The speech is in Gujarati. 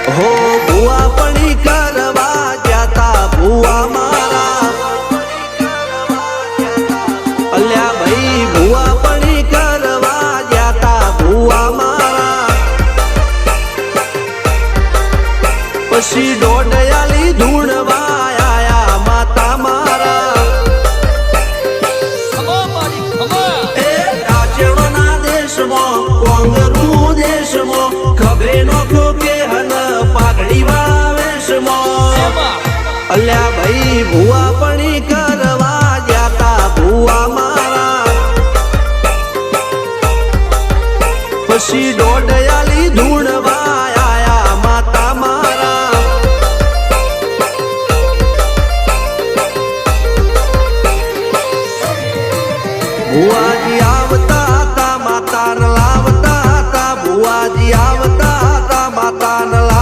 હો ભુવા પણી કરવા જાતા ભુવા મારા અલ્યા ભાઈ ભુવા પણી કરવા જાતા ભુવા મારા પછી દોડયાલી ધૂણવા આયા માતા મારા એ રાજવના દેશમાં કોંગરું દેશમાં ખભે નોખો કે હન પાઘડી વાવેશમાં અલ્યા ભાઈ ભુવા પણી